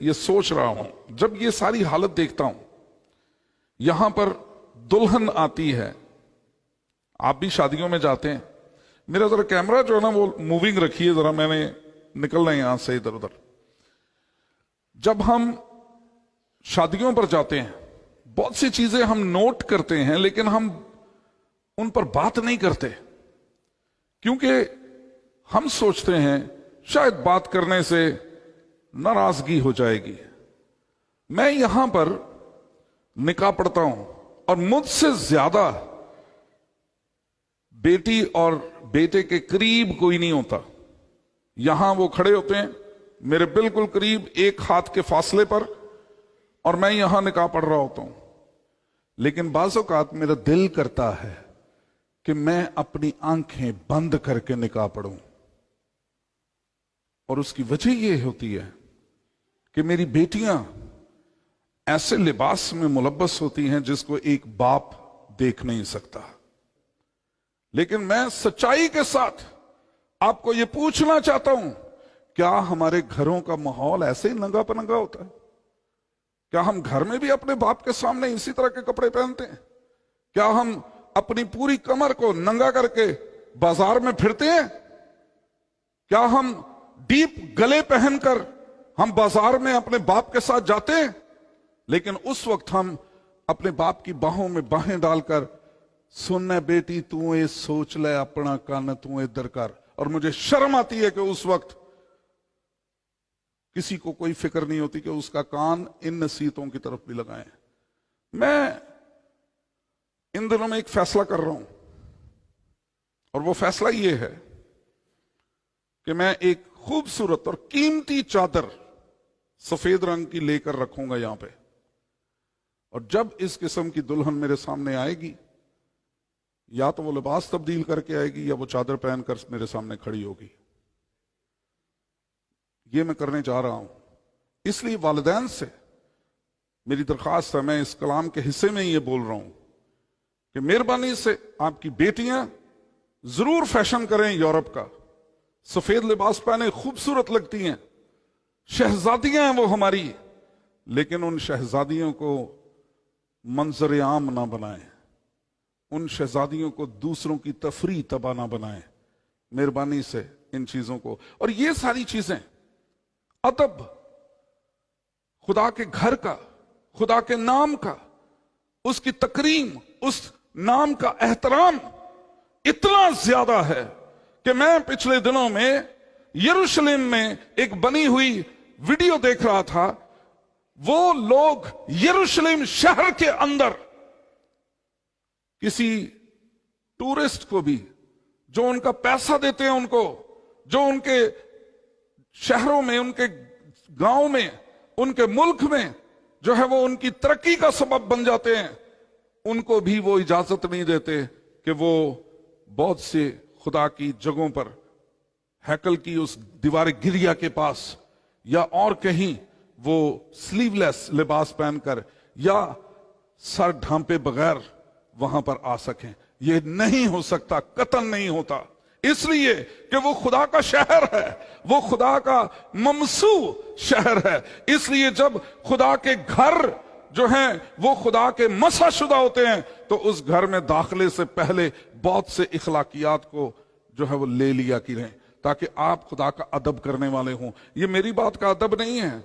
یہ سوچ رہا ہوں، جب یہ ساری حالت دیکھتا ہوں، یہاں پر دلہن آتی ہے، آپ بھی شادیوں میں جاتے ہیں، میرا ذرا کیمرہ جو ہے نا وہ موونگ رکھیے ذرا، میں نے نکلنا ہے یہاں سے ادھر ادھر۔ جب ہم شادیوں پر جاتے ہیں بہت سی چیزیں ہم نوٹ کرتے ہیں، لیکن ہم ان پر بات نہیں کرتے، کیونکہ ہم سوچتے ہیں شاید بات کرنے سے ناراضگی ہو جائے گی۔ میں یہاں پر نکاح پڑھتا ہوں اور مجھ سے زیادہ بیٹی اور بیٹے کے قریب کوئی نہیں ہوتا۔ یہاں وہ کھڑے ہوتے ہیں میرے بالکل قریب، ایک ہاتھ کے فاصلے پر، اور میں یہاں نکاح پڑھ رہا ہوتا ہوں، لیکن بعض اوقات میرا دل کرتا ہے کہ میں اپنی آنکھیں بند کر کے نکاح پڑھوں، اور اس کی وجہ یہ ہوتی ہے کہ میری بیٹیاں ایسے لباس میں ملبس ہوتی ہیں جس کو ایک باپ دیکھ نہیں سکتا۔ لیکن میں سچائی کے ساتھ آپ کو یہ پوچھنا چاہتا ہوں، کیا ہمارے گھروں کا ماحول ایسے ہی ننگا پنگا ہوتا ہے؟ کیا ہم گھر میں بھی اپنے باپ کے سامنے اسی طرح کے کپڑے پہنتے ہیں؟ کیا ہم اپنی پوری کمر کو ننگا کر کے بازار میں پھرتے ہیں؟ کیا ہم ڈیپ گلے پہن کر ہم بازار میں اپنے باپ کے ساتھ جاتے ہیں؟ لیکن اس وقت ہم اپنے باپ کی باہوں میں باہیں ڈال کر، سننا بیٹی تو یہ سوچ لے اپنا کان تو ادھر کر، اور مجھے شرم آتی ہے کہ اس وقت کسی کو کوئی فکر نہیں ہوتی کہ اس کا کان ان نصیحتوں کی طرف بھی لگائیں۔ میں ان دنوں میں ایک فیصلہ کر رہا ہوں، اور وہ فیصلہ یہ ہے کہ میں ایک خوبصورت اور قیمتی چادر سفید رنگ کی لے کر رکھوں گا یہاں پہ، اور جب اس قسم کی دلہن میرے سامنے آئے گی، یا تو وہ لباس تبدیل کر کے آئے گی یا وہ چادر پہن کر میرے سامنے کھڑی ہوگی۔ یہ میں کرنے جا رہا ہوں، اس لیے والدین سے میری درخواست ہے، میں اس کلام کے حصے میں یہ بول رہا ہوں کہ مہربانی سے آپ کی بیٹیاں ضرور فیشن کریں یورپ کا، سفید لباس پہنے خوبصورت لگتی ہیں، شہزادیاں ہیں وہ ہماری، لیکن ان شہزادیوں کو منظر عام نہ بنائیں، ان شہزادیوں کو دوسروں کی تفریح تباہ نہ بنائیں، مہربانی سے ان چیزوں کو۔ اور یہ ساری چیزیں، ادب، خدا کے گھر کا، خدا کے نام کا، اس کی تکریم، اس نام کا احترام اتنا زیادہ ہے کہ میں پچھلے دنوں میں یروشلم میں ایک بنی ہوئی ویڈیو دیکھ رہا تھا۔ وہ لوگ یروشلم شہر کے اندر کسی ٹورسٹ کو بھی، جو ان کا پیسہ دیتے ہیں، ان کو جو ان کے شہروں میں، ان کے گاؤں میں، ان کے ملک میں جو ہے وہ ان کی ترقی کا سبب بن جاتے ہیں، ان کو بھی وہ اجازت نہیں دیتے کہ وہ بہت سے خدا کی جگہوں پر، ہیکل کی اس دیوار گریا کے پاس یا اور کہیں، وہ سلیو لیس لباس پہن کر یا سر ڈھانپے بغیر وہاں پر آ سکیں۔ یہ نہیں ہو سکتا، قطعاً نہیں ہوتا، اس لیے کہ وہ خدا کا شہر ہے، وہ خدا کا ممسوح شہر ہے۔ اس لیے جب خدا کے گھر جو ہیں وہ خدا کے مسح شدہ ہوتے ہیں، تو اس گھر میں داخلے سے پہلے بہت سے اخلاقیات کو جو ہے وہ لے لیا کریں، تاکہ آپ خدا کا ادب کرنے والے ہوں۔ یہ میری بات کا ادب نہیں ہے،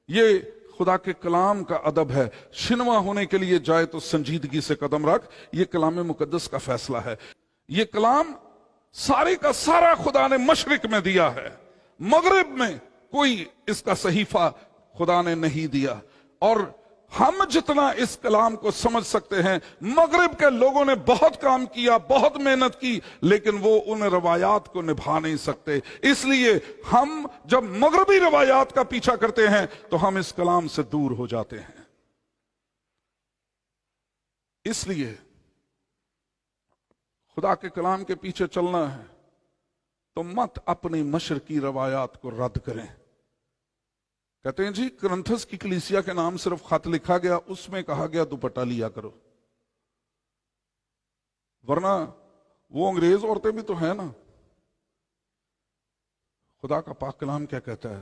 یہ خدا کے کلام کا ادب ہے۔ شنوا ہونے کے لیے جائے تو سنجیدگی سے قدم رکھ، یہ کلام مقدس کا فیصلہ ہے۔ یہ کلام سارے کا سارا خدا نے مشرق میں دیا ہے، مغرب میں کوئی اس کا صحیفہ خدا نے نہیں دیا۔ اور ہم جتنا اس کلام کو سمجھ سکتے ہیں، مغرب کے لوگوں نے بہت کام کیا، بہت محنت کی، لیکن وہ ان روایات کو نبھا نہیں سکتے۔ اس لیے ہم جب مغربی روایات کا پیچھا کرتے ہیں تو ہم اس کلام سے دور ہو جاتے ہیں۔ اس لیے خدا کے کلام کے پیچھے چلنا ہے تو مت اپنی مشرقی روایات کو رد کریں۔ کہتے ہیں جی کرنتھس کی کلیسیا کے نام صرف خط لکھا گیا، اس میں کہا گیا دوپٹہ لیا کرو، ورنہ وہ انگریز عورتیں بھی تو ہیں نا۔ خدا کا پاک کلام کیا کہتا ہے؟